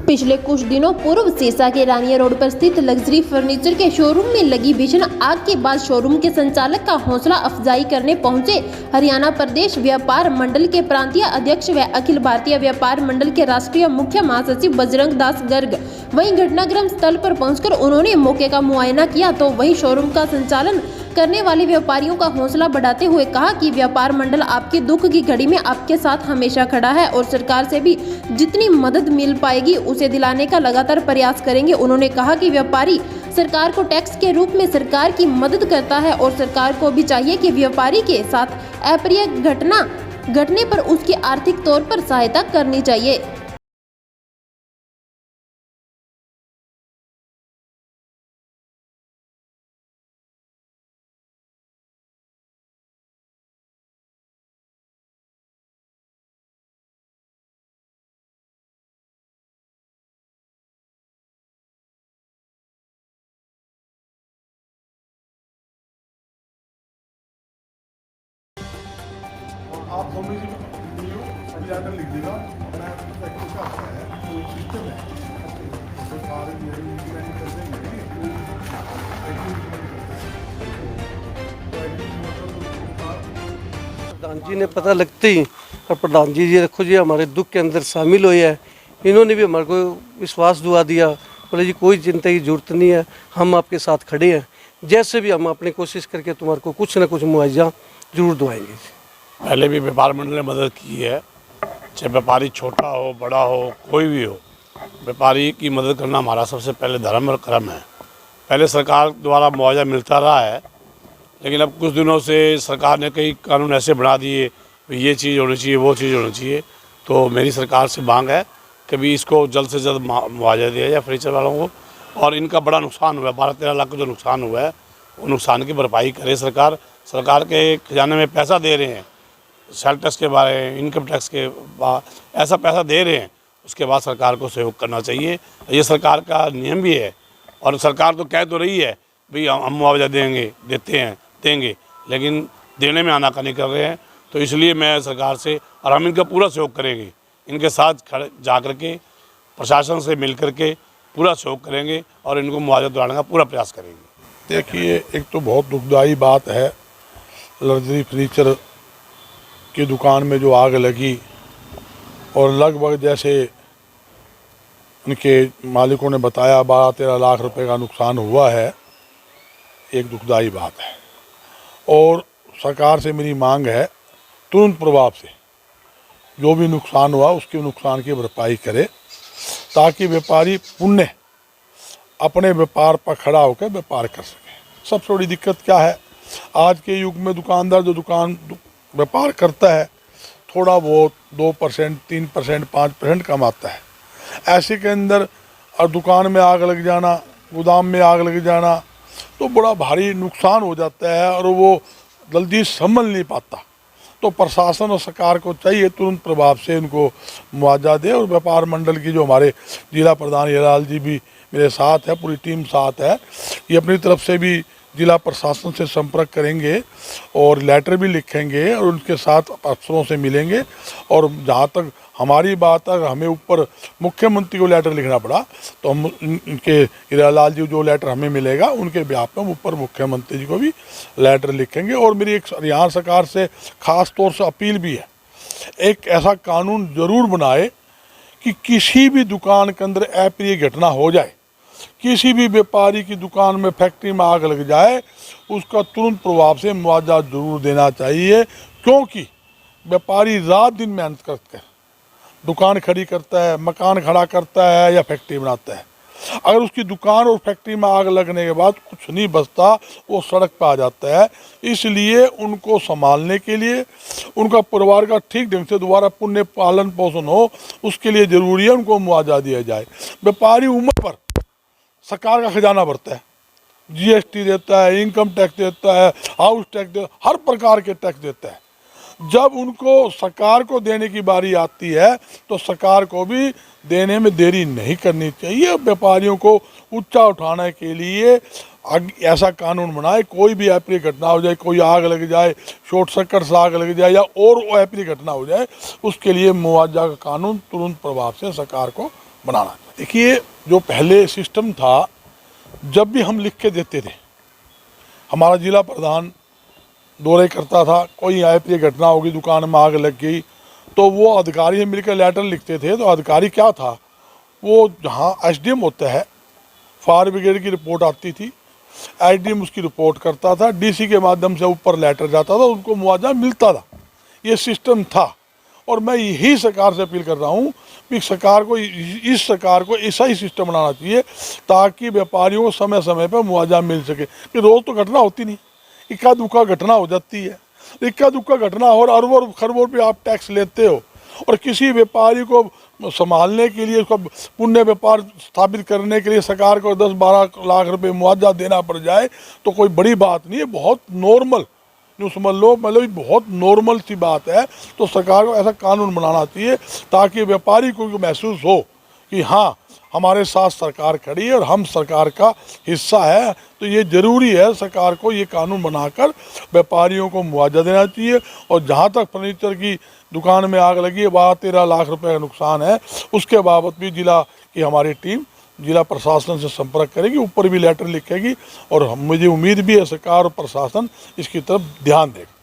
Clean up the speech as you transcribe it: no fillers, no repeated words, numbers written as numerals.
पिछले कुछ दिनों पूर्व सिरसा के रानिया रोड पर स्थित लग्जरी फर्नीचर के शोरूम में लगी भीषण आग के बाद शोरूम के संचालक का हौसला अफजाई करने पहुंचे हरियाणा प्रदेश व्यापार मंडल के प्रांतीय अध्यक्ष व अखिल भारतीय व्यापार मंडल के राष्ट्रीय मुख्य महासचिव बजरंग दास गर्ग। वहीं घटनाक्रम स्थल पर पहुंचकर उन्होंने मौके का मुआयना किया तो वहीं शोरूम का संचालन करने वाले व्यापारियों का हौसला बढ़ाते हुए कहा कि व्यापार मंडल आपके दुख की घड़ी में आपके साथ हमेशा खड़ा है और सरकार से भी जितनी मदद मिल पाएगी उसे दिलाने का लगातार प्रयास करेंगे। उन्होंने कहा कि व्यापारी सरकार को टैक्स के रूप में सरकार की मदद करता है और सरकार को भी चाहिए कि व्यापारी के साथ अप्रिय घटना घटने पर उसकी आर्थिक तौर पर सहायता करनी चाहिए। आप दोनों जी वीडियो लेटर लिख देगा। मैं प्रैक्टिस का है तो सिस्टम है तो सारे इम्प्लीमेंट कर देंगे। प्रधान जी ने पता लगते ही और प्रधान जी देखो जी हमारे दुख के अंदर शामिल हुए हैं। इन्होंने भी हमारे को विश्वास दुआ दिया, बोले जी कोई चिंता की जरूरत नहीं है, हम आपके साथ खड़े हैं, जैसे भी हम अपनी कोशिश करके तुम्हारे को कुछ ना कुछ मुआवजा जरूर दुआएंगे। पहले भी व्यापार मंडल ने मदद की है, चाहे व्यापारी छोटा हो बड़ा हो कोई भी हो, व्यापारी की मदद करना हमारा सबसे पहले धर्म और कर्म है। पहले सरकार द्वारा मुआवजा मिलता रहा है, लेकिन अब कुछ दिनों से सरकार ने कई कानून ऐसे बना दिए, ये चीज़ होनी चाहिए वो चीज़ होनी चाहिए। तो मेरी सरकार से मांग है कि भी इसको जल्द से जल्द मुआवजा दिया जाए फर्नीचर वालों को। और इनका बड़ा नुकसान हुआ है, 12-13 लाख का जो नुकसान हुआ है वो नुकसान की भरपाई करे सरकार। सरकार के खजाने में पैसा दे रहे हैं, सेल टैक्स के बारे इनकम टैक्स के ऐसा पैसा दे रहे हैं, उसके बाद सरकार को सहयोग करना चाहिए। ये सरकार का नियम भी है और सरकार तो कह तो रही है भाई हम मुआवजा देंगे, लेकिन देने में आनाकानी कर रहे हैं। तो इसलिए मैं सरकार से और हम इनका पूरा सहयोग करेंगे, इनके साथ खड़े जा कर के प्रशासन से मिल कर के पूरा सहयोग करेंगे और इनको मुआवजा दिलाने का पूरा प्रयास करेंगे। देखिए, एक तो बहुत दुखदाई बात है, लग्जरी फर्नीचर की दुकान में जो आग लगी और लगभग जैसे उनके मालिकों ने बताया 12-13 लाख रुपए का नुकसान हुआ है, एक दुखदाई बात है। और सरकार से मेरी मांग है तुरंत प्रभाव से जो भी नुकसान हुआ उसके नुकसान की भरपाई करे, ताकि व्यापारी पुण्य अपने व्यापार पर खड़ा होकर व्यापार कर सके। सबसे बड़ी दिक्कत क्या है, आज के युग में दुकानदार जो व्यापार करता है थोड़ा बहुत 2%, 3%, 5% कमाता है। ऐसे के अंदर और दुकान में आग लग जाना, गोदाम में आग लग जाना तो बड़ा भारी नुकसान हो जाता है और वो जल्दी संभल नहीं पाता। तो प्रशासन और सरकार को चाहिए तुरंत प्रभाव से उनको मुआवजा दे। और व्यापार मंडल की जो हमारे जिला प्रधान हीरालाल जी भी मेरे साथ है, पूरी टीम साथ है, ये अपनी तरफ से भी जिला प्रशासन से संपर्क करेंगे और लेटर भी लिखेंगे और उनके साथ अफसरों से मिलेंगे। और जहाँ तक हमारी बात है, हमें ऊपर मुख्यमंत्री को लेटर लिखना पड़ा तो हम इनके हीरालाल जी जो लेटर हमें मिलेगा उनके बिहाफ पे हम ऊपर मुख्यमंत्री जी को भी लेटर लिखेंगे। और मेरी एक हरियाणा सरकार से ख़ास तौर से अपील भी है, एक ऐसा कानून ज़रूर बनाए कि किसी भी दुकान के अंदर अप्रिय घटना हो जाए, किसी भी व्यापारी की दुकान में फैक्ट्री में आग लग जाए, उसका तुरंत प्रभाव से मुआवजा जरूर देना चाहिए। क्योंकि व्यापारी रात दिन मेहनत करके दुकान खड़ी करता है, मकान खड़ा करता है या फैक्ट्री बनाता है। अगर उसकी दुकान और फैक्ट्री में आग लगने के बाद कुछ नहीं बचता, वो सड़क पर आ जाता है। इसलिए उनको संभालने के लिए, उनका परिवार का ठीक ढंग से दोबारा पुण्य पालन पोषण हो, उसके लिए ज़रूरी है उनको मुआवजा दिया जाए। व्यापारी उम्र पर सरकार का खजाना भरता है, जीएसटी देता है, इनकम टैक्स देता है, हाउस टैक्स देता है, हर प्रकार के टैक्स देता है। जब उनको सरकार को देने की बारी आती है तो सरकार को भी देने में देरी नहीं करनी चाहिए। व्यापारियों को ऊंचा उठाने के लिए ऐसा कानून बनाए, कोई भी अप्रिय घटना हो जाए, कोई आग लग जाए, शॉर्ट सर्किट से आग लग जाए या और अप्रिय घटना हो जाए, उसके लिए मुआवजा का कानून तुरंत प्रभाव से सरकार को बनाना। देखिए, जो पहले सिस्टम था, जब भी हम लिख के देते थे, हमारा जिला प्रधान दौरे करता था, कोई अप्रिय घटना होगी, दुकान में आग लग गई, तो वो अधिकारी मिलकर लेटर लिखते थे। तो अधिकारी क्या था, वो जहाँ एसडीएम होता है, फायर ब्रिगेड की रिपोर्ट आती थी, एसडीएम उसकी रिपोर्ट करता था, डीसी के माध्यम से ऊपर लेटर जाता था, उनको मुआवजा मिलता था। ये सिस्टम था। और मैं यही सरकार से अपील कर रहा हूँ कि सरकार को, इस सरकार को ऐसा ही सिस्टम बनाना चाहिए ताकि व्यापारियों को समय समय पर मुआवजा मिल सके। कि रोज़ तो घटना होती नहीं, इक्का दुक्का घटना हो जाती है। इक्का दुक्का घटना हो और अरबों खरबों पे आप टैक्स लेते हो, और किसी व्यापारी को संभालने के लिए, उसका पुण्य व्यापार स्थापित करने के लिए सरकार को 10-12 लाख रुपए मुआवजा देना पड़ जाए तो कोई बड़ी बात नहीं है, बहुत नॉर्मल, जो समझ लो, मतलब बहुत नॉर्मल सी बात है। तो सरकार को ऐसा कानून बनाना चाहिए ताकि व्यापारी को महसूस हो कि हाँ, हमारे साथ सरकार खड़ी है और हम सरकार का हिस्सा है। तो ये ज़रूरी है, सरकार को ये कानून बनाकर व्यापारियों को मुआवजा देना चाहिए। और जहाँ तक फर्नीचर की दुकान में आग लगी है, 12-13 लाख रुपए का नुकसान है, उसके बाबत भी जिला की हमारी टीम जिला प्रशासन से संपर्क करेगी, ऊपर भी लेटर लिखेगी, और मुझे उम्मीद भी है सरकार और प्रशासन इसकी तरफ ध्यान देगा।